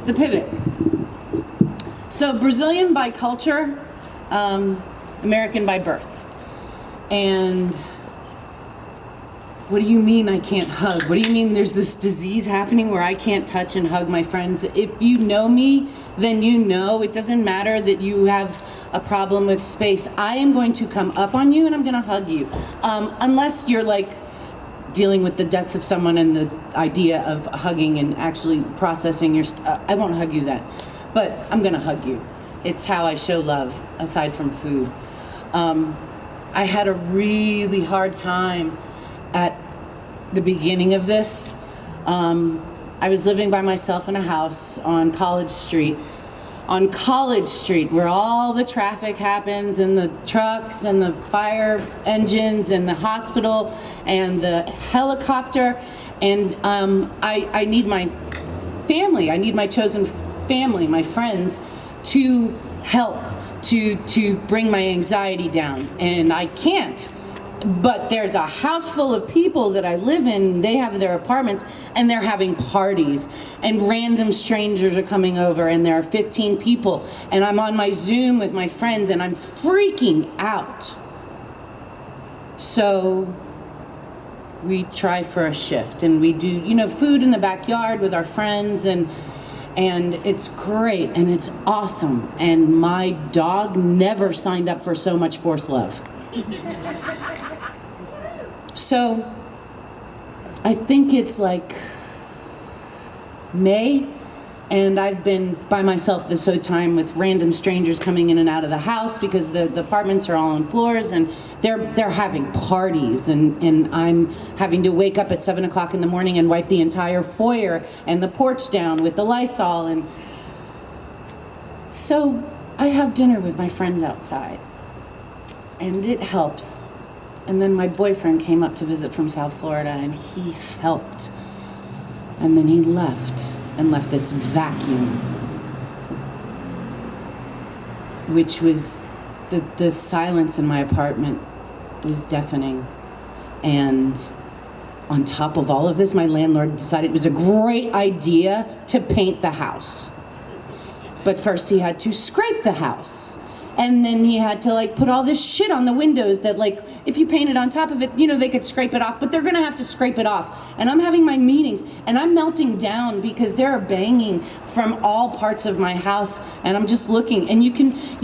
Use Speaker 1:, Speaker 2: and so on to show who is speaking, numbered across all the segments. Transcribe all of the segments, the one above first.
Speaker 1: the pivot. So Brazilian by culture, American by birth. And what do you mean I can't hug? What do you mean there's this disease happening where I can't touch and hug my friends? If you know me, then you know it doesn't matter that you have a problem with space. I am going to come up on you and I'm going to hug you. Unless you're like dealing with the deaths of someone and the idea of hugging and actually processing your I won't hug you then. But I'm going to hug you. It's how I show love, aside from food. I had a really hard time at the beginning of this. I was living by myself in a house on College Street, where all the traffic happens, and the trucks and the fire engines and the hospital and the helicopter. And I need my family, I need my chosen family, my friends, to help, to bring my anxiety down. And I can't. But there's a house full of people that I live in, they have their apartments, and they're having parties, and random strangers are coming over, and there are 15 people, and I'm on my Zoom with my friends, and I'm freaking out. So we try for a shift, and we do, you know, food in the backyard with our friends, and it's great, and it's awesome, and my dog never signed up for so much forced love. So I think it's like May, and I've been by myself this whole time with random strangers coming in and out of the house because the apartments are all on floors, and they're having parties, and I'm having to wake up at 7 o'clock in the morning and wipe the entire foyer and the porch down with the Lysol. And so I have dinner with my friends outside, and it helps. And then my boyfriend came up to visit from South Florida, and he helped. And then he left, and left this vacuum, which was, the silence in my apartment was deafening. And on top of all of this, my landlord decided it was a great idea to paint the house. But first he had to scrape the house. And then he had to like put all this shit on the windows that like, if you painted on top of it, you know, they could scrape it off, but they're gonna have to scrape it off. And I'm having my meetings and I'm melting down because there are banging from all parts of my house, and I'm just looking, and you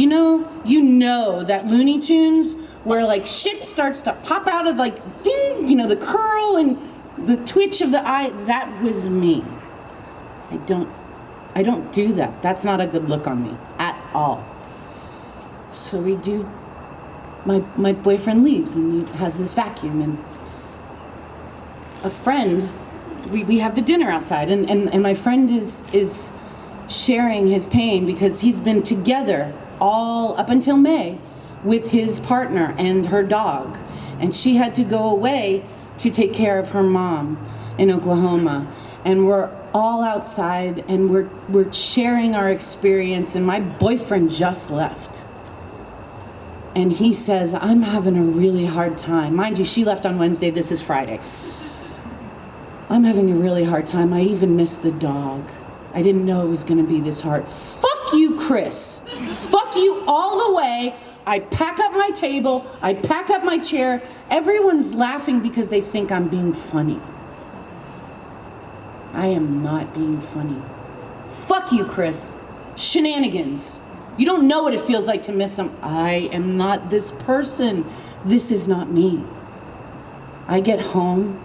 Speaker 1: know that Looney Tunes where like shit starts to pop out of like, ding, you know, the curl and the twitch of the eye. That was me. I don't do that. That's not a good look on me at all. So we do, my boyfriend leaves and he has this vacuum, and a friend, we have the dinner outside, and my friend is sharing his pain because he's been together all up until May with his partner and her dog, and she had to go away to take care of her mom in Oklahoma, and we're all outside and we're sharing our experience, and my boyfriend just left. And he says, I'm having a really hard time. Mind you, she left on Wednesday, this is Friday. I'm having a really hard time. I even missed the dog. I didn't know it was gonna be this hard. Fuck you, Chris. Fuck you all the way. I pack up my table, I pack up my chair. Everyone's laughing because they think I'm being funny. I am not being funny. Fuck you, Chris. Shenanigans. You don't know what it feels like to miss them. I am not this person. This is not me. I get home,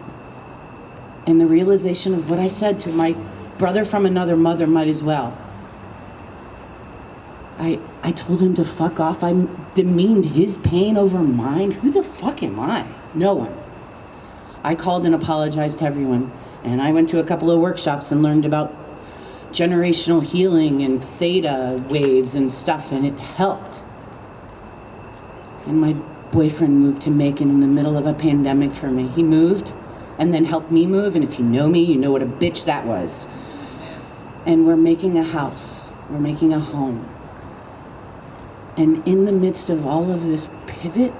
Speaker 1: and the realization of what I said to my brother from another mother might as well. I told him to fuck off. I demeaned his pain over mine. Who the fuck am I? No one. I called and apologized to everyone, and I went to a couple of workshops and learned about generational healing and theta waves and stuff, and it helped. And my boyfriend moved to Macon in the middle of a pandemic for me. He moved and then helped me move, and if you know me, you know what a bitch that was. And we're making a house. We're making a home. And in the midst of all of this pivot,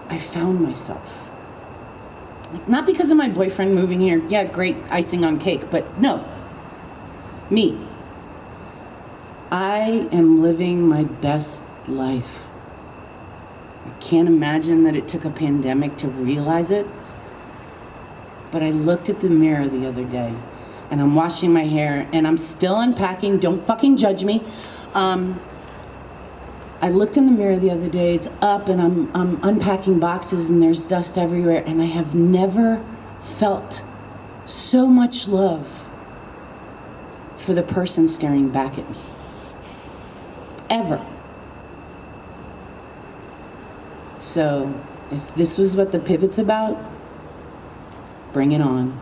Speaker 1: I found myself. Like, not because of my boyfriend moving here. Yeah, great icing on cake, but no. Me. I am living my best life. I can't imagine that it took a pandemic to realize it. But I looked at the mirror the other day, and I'm washing my hair, and I'm still unpacking. Don't fucking judge me. I looked in the mirror the other day. It's up, and I'm unpacking boxes, and there's dust everywhere, and I have never felt so much love for the person staring back at me. Ever. So, if this was what the pivot's about, bring it on.